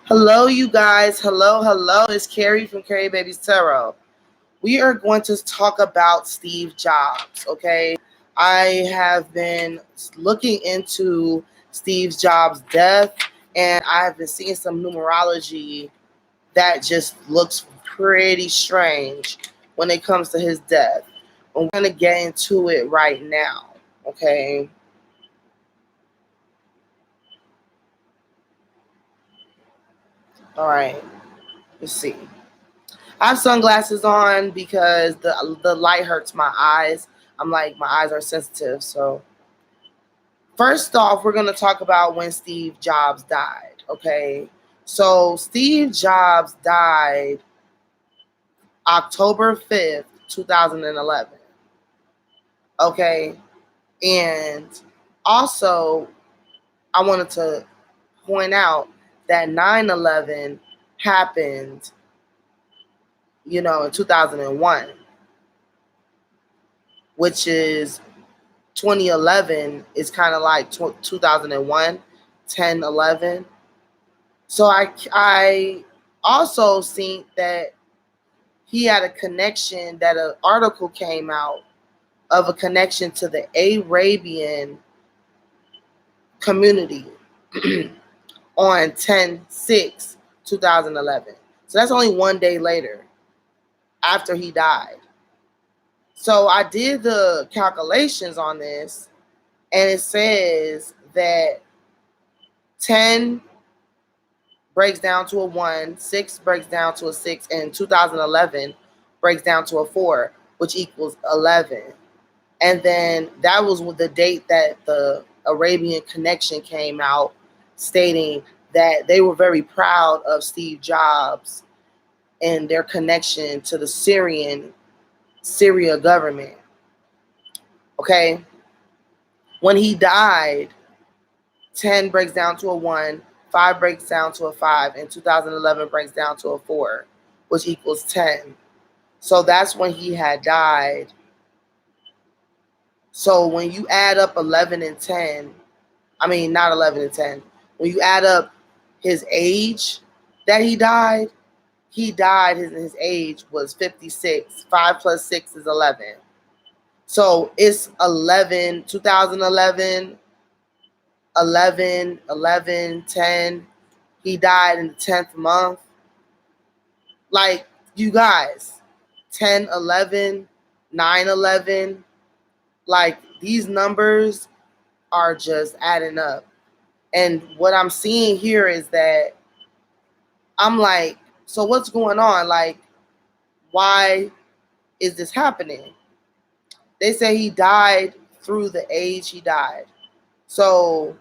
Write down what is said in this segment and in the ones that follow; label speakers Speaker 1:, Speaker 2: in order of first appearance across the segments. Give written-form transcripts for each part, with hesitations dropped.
Speaker 1: Hello, you guys. Hello, hello. It's Carrie from Carrie Baby's Tarot. We are going to talk about Steve Jobs, okay? I have been looking into Steve Jobs' death, and I have been seeing some numerology that just looks pretty strange when it comes to his death. I'm going to get into it right now, okay? All right, let's see. I have sunglasses on because the light hurts my eyes. My eyes are sensitive. So first off, we're gonna talk about when Steve Jobs died. Okay, so Steve Jobs died October 5th, 2011. Okay, and also I wanted to point out that 9/11 happened, in 2001, which is 2011 is kind of like 2001, 10, 11. So I also think that he had a connection, that an article came out of a connection to the Arabian community on 10/6/2011. So that's only one day later after he died. So I did the calculations on this, and it says that 10 breaks down to a 1, 6 breaks down to a 6, and 2011 breaks down to a 4, which equals 11. And then that was the date that the Arabian Connection came out, stating that they were very proud of Steve Jobs and their connection to the Syria government. Okay? When he died, 10 breaks down to a 1, 5 breaks down to a 5, and 2011 breaks down to a 4, which equals 10. So that's when he had died. So when you add up 11 and 10, I mean, not 11 and 10, when you add up his age that he died, his age was 56. 5 plus 6 is 11. So it's 11, 2011, 11, 11, 10. He died in the 10th month. Like, you guys, 10, 11, 9, 11. Like, these numbers are just adding up. And what I'm seeing here is that I'm like, so what's going on? Like, why is this happening? They say he died through the age he died. So,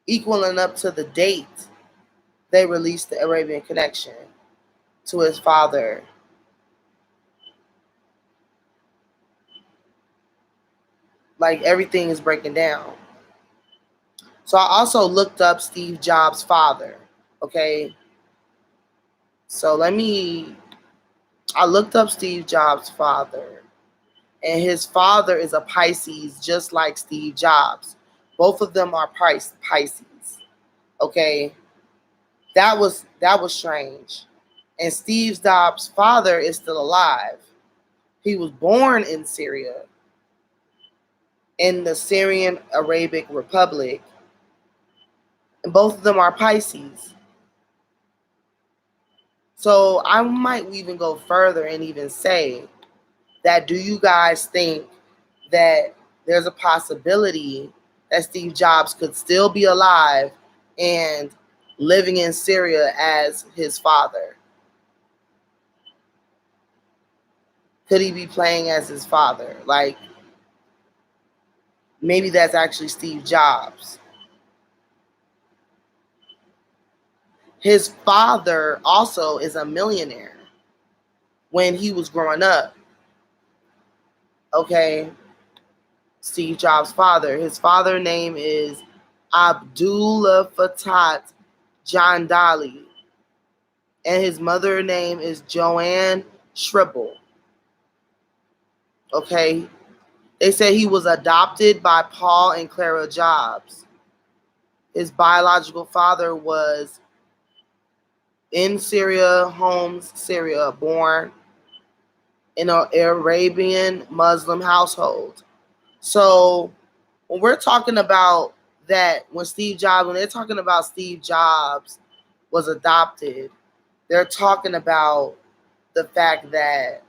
Speaker 1: equaling up to the date they released the Arabian Connection to his father. Like, everything is breaking down. So I also looked up Steve Jobs' father. Okay. So I looked up Steve Jobs' father. And his father is a Pisces, just like Steve Jobs. Both of them are Pisces. Okay. That was strange. And Steve Jobs' father is still alive. He was born in Syria, in the Syrian Arabic Republic. And both of them are Pisces. So I might even go further and even say that, do you guys think that there's a possibility that Steve Jobs could still be alive and living in Syria as his father? Could he be playing as his father? Like, maybe that's actually Steve Jobs. His father also is a millionaire when he was growing up. Okay, Steve Jobs' father. His father's name is Abdullah Fattah Jandali, and his mother name is Joanne Shribble. Okay, they say he was adopted by Paul and Clara Jobs. His biological father was in Syria, Homs, Syria, born in an Arabian Muslim household. So when we're talking about that, when they're talking about Steve Jobs was adopted, they're talking about the fact that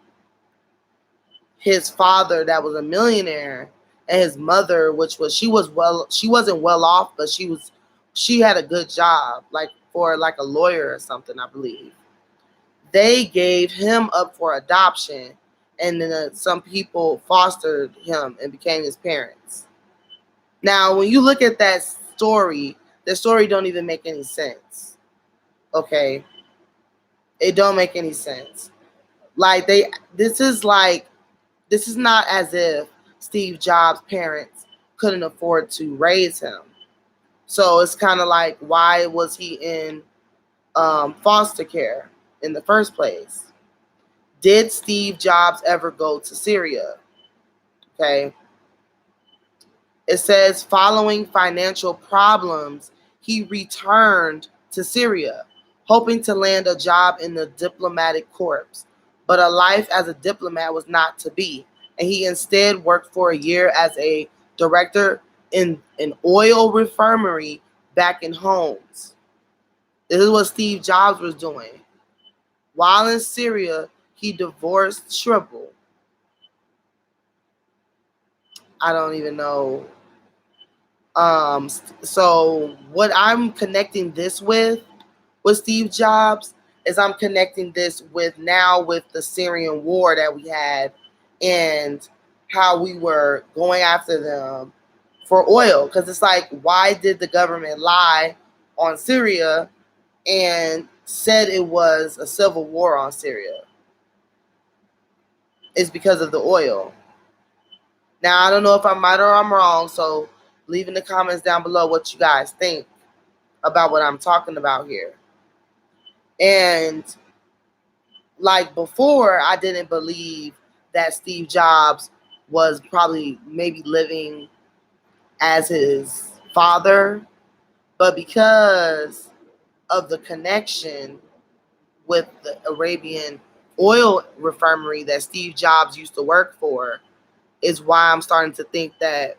Speaker 1: his father, that was a millionaire, and his mother, which was she wasn't well off, but she had a good job, like for like a lawyer or something, I believe. They gave him up for adoption, and then some people fostered him and became his parents. Now, when you look at that story, the story don't even make any sense. Okay, it don't make any sense. Like this is not as if Steve Jobs' parents couldn't afford to raise him. So it's kind of like, why was he in foster care in the first place? Did Steve Jobs ever go to Syria? Okay. It says, following financial problems, he returned to Syria, hoping to land a job in the diplomatic corps. But a life as a diplomat was not to be, and he instead worked for a year as a director in an oil refinery back in Homs. This is what Steve Jobs was doing. While in Syria, he divorced Shribble. I don't even know. So what I'm connecting this with Steve Jobs is I'm connecting this with the Syrian War that we had and how we were going after them for oil. Because it's like, why did the government lie on Syria and said it was a civil war on Syria? It's because of the oil. Now, I don't know if I'm right or I'm wrong, so leave in the comments down below what you guys think about what I'm talking about here. And like before, I didn't believe that Steve Jobs was probably maybe living as his father, but because of the connection with the Arabian oil refinery that Steve Jobs used to work for, is why I'm starting to think that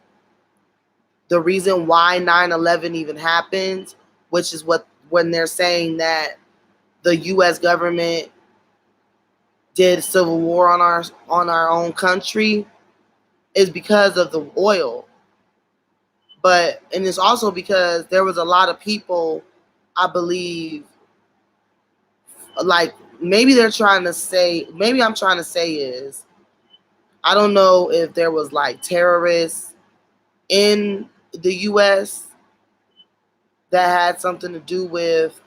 Speaker 1: the reason why 9/11 even happened, which is when they're saying that the U.S. government did civil war on our own country, is because of the oil. And it's also because there was a lot of people, I believe, like maybe I'm trying to say is, I don't know if there was like terrorists in the U.S. that had something to do with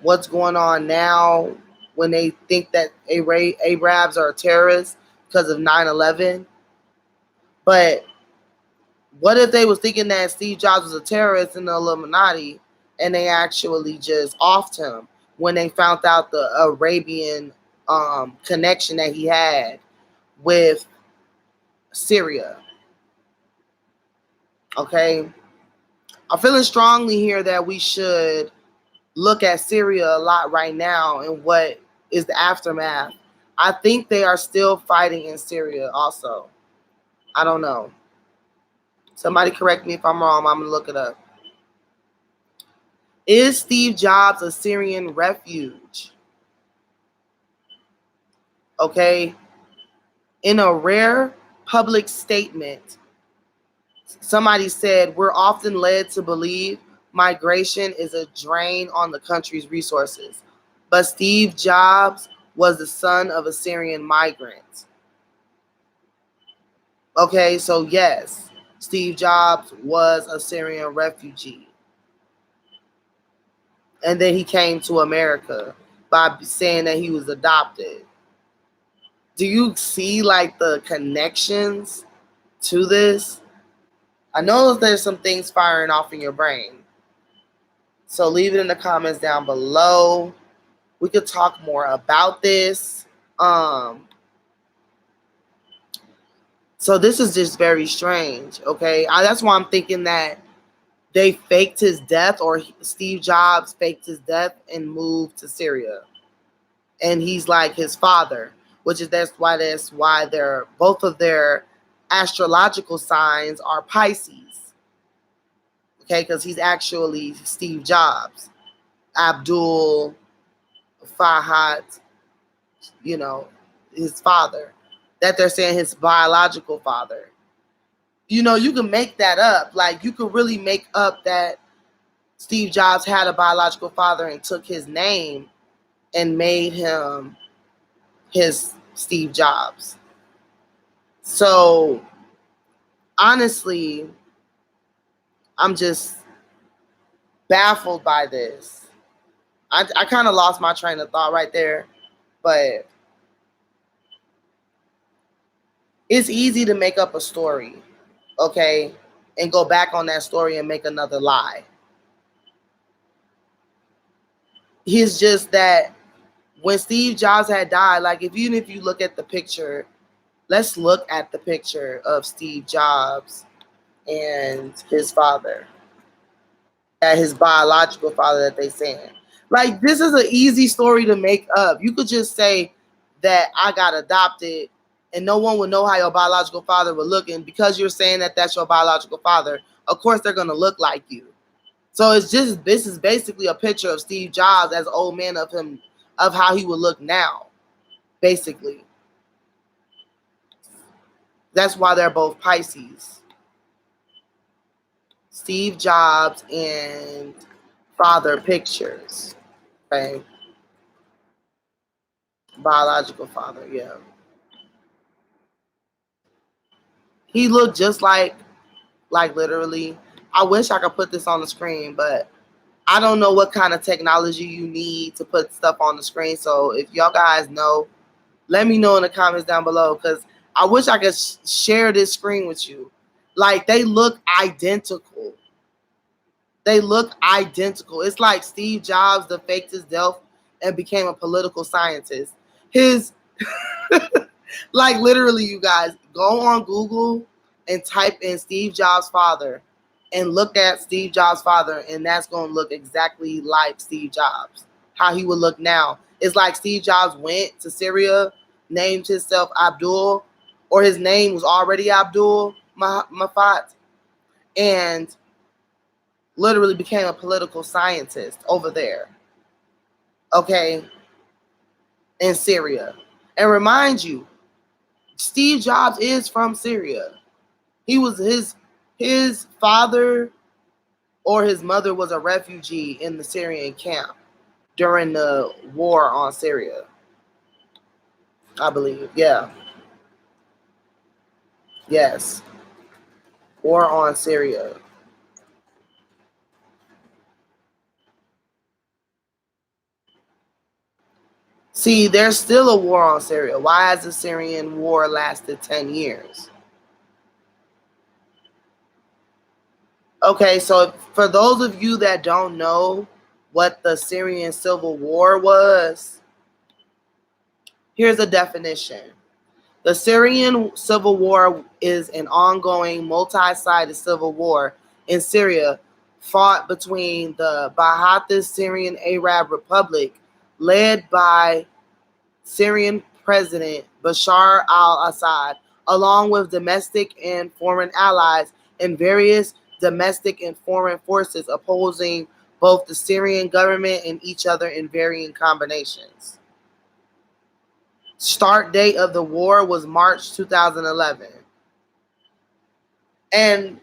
Speaker 1: what's going on now when they think that Arabs are terrorists because of 9/11. But what if they was thinking that Steve Jobs was a terrorist in the Illuminati and they actually just offed him when they found out the Arabian connection that he had with Syria? Okay. I'm feeling strongly here that we should look at Syria a lot right now and what is the aftermath. I think they are still fighting in Syria also. I don't know. Somebody correct me if I'm wrong. I'm going to look it up. Is Steve Jobs a Syrian refuge? Okay. In a rare public statement, somebody said, we're often led to believe migration is a drain on the country's resources. But Steve Jobs was the son of a Syrian migrant. Okay, so yes, Steve Jobs was a Syrian refugee. And then he came to America by saying that he was adopted. Do you see like the connections to this? I know there's some things firing off in your brain. So leave it in the comments down below. We could talk more about this. So this is just very strange, okay? That's why I'm thinking that they faked his death, or Steve Jobs faked his death and moved to Syria. And he's like his father, which is that's why they're both of their astrological signs are Pisces. Okay, because he's actually Steve Jobs, Abdul Fahad, you know, his father. That they're saying his biological father. You know, you can make that up. Like, you could really make up that Steve Jobs had a biological father and took his name and made him his Steve Jobs. So, honestly, I'm just baffled by this. I kind of lost my train of thought right there, but it's easy to make up a story, okay, and go back on that story and make another lie. It's just that when Steve Jobs had died, like, even if you look at the picture, let's look at the picture of Steve Jobs and his father, at his biological father that they saying. Like, this is an easy story to make up. You could just say that I got adopted and no one would know how your biological father would look. And because you're saying that that's your biological father, of course they're going to look like you. So it's just, this is basically a picture of Steve Jobs as an old man of him, of how he would look now, basically. That's why they're both Pisces. Steve Jobs and father pictures. Okay. Biological father, yeah. He looked just like literally. I wish I could put this on the screen, but I don't know what kind of technology you need to put stuff on the screen. So if y'all guys know, let me know in the comments down below, because I wish I could share this screen with you. Like, they look identical. They look identical. It's like Steve Jobs that faked his death and became a political scientist. His, like, literally, you guys, go on Google and type in Steve Jobs' father and look at Steve Jobs' father, and that's going to look exactly like Steve Jobs, how he would look now. It's like Steve Jobs went to Syria, named himself Abdul, or his name was already Abdul Mafat, and literally became a political scientist over there, okay, in Syria. And remind you, Steve Jobs is from Syria. He was his father or his mother was a refugee in the Syrian camp during the war on Syria, I believe. Yeah. Yes. War on Syria. See, there's still a war on Syria. Why has the Syrian war lasted 10 years? Okay, so for those of you that don't know what the Syrian Civil War was, here's a definition. The Syrian Civil War is an ongoing multi-sided civil war in Syria fought between the Ba'athist Syrian Arab Republic, led by Syrian President Bashar al-Assad, along with domestic and foreign allies and various domestic and foreign forces opposing both the Syrian government and each other in varying combinations. Start date of the war was March 2011. And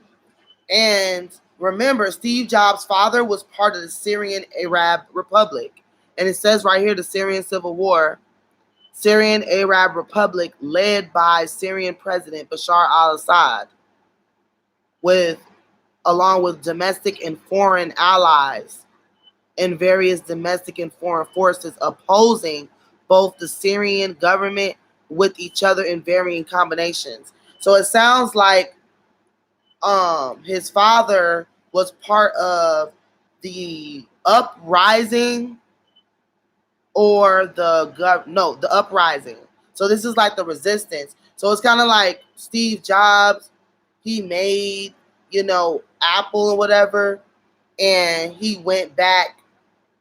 Speaker 1: remember, Steve Jobs' father was part of the Syrian Arab Republic. And it says right here, the Syrian Civil War, Syrian Arab Republic led by Syrian President Bashar al-Assad, along with domestic and foreign allies and various domestic and foreign forces opposing both the Syrian government with each other in varying combinations. So it sounds like his father was part of the uprising or the uprising. So this is like the resistance. So it's kind of like Steve Jobs, he made, Apple and whatever, and he went back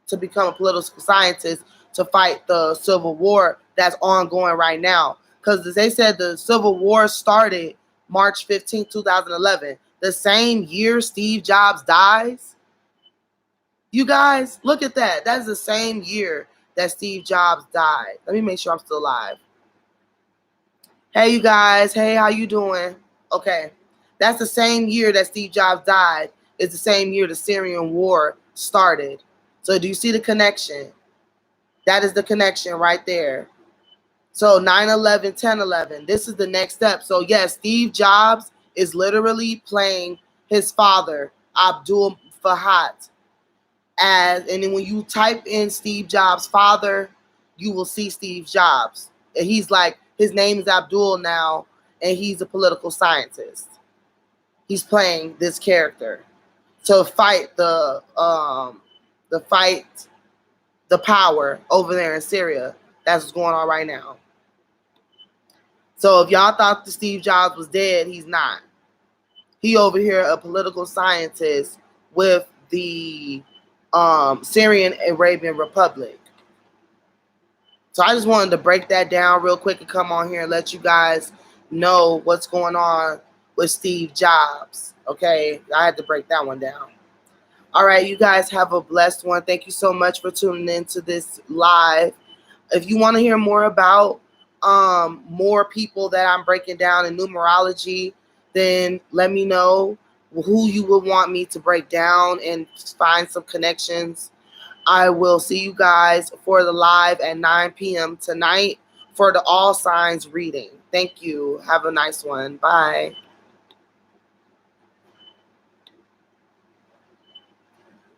Speaker 1: to become a political scientist to fight the Civil War that's ongoing right now. Because they said the Civil War started March 15, 2011, the same year Steve Jobs dies. You guys, look at that. That's the same year that Steve Jobs died. Let me make sure I'm still alive. Hey, you guys. Hey, how you doing? Okay. That's the same year that Steve Jobs died. It's the same year the Syrian War started. So do you see the connection? That is the connection right there. So 9/11, 10/11. This is the next step. So yes, Steve Jobs is literally playing his father, Abdul Fahad. And then when you type in Steve Jobs' father, you will see Steve Jobs. And he's like, his name is Abdul now, and he's a political scientist. He's playing this character to fight the power over there in Syria. That's what's going on right now. So if y'all thought that Steve Jobs was dead, he's not. He over here a political scientist with the Syrian Arabian Republic. So I just wanted to break that down real quick and come on here and let you guys know what's going on with Steve Jobs. Okay, I had to break that one down. All right, you guys have a blessed one. Thank you so much for tuning into this live. If you want to hear more about more people that I'm breaking down in numerology, then let me know who you would want me to break down and find some connections. I will see you guys for the live at 9 p.m. tonight for the all signs reading. Thank you. Have a nice one. Bye.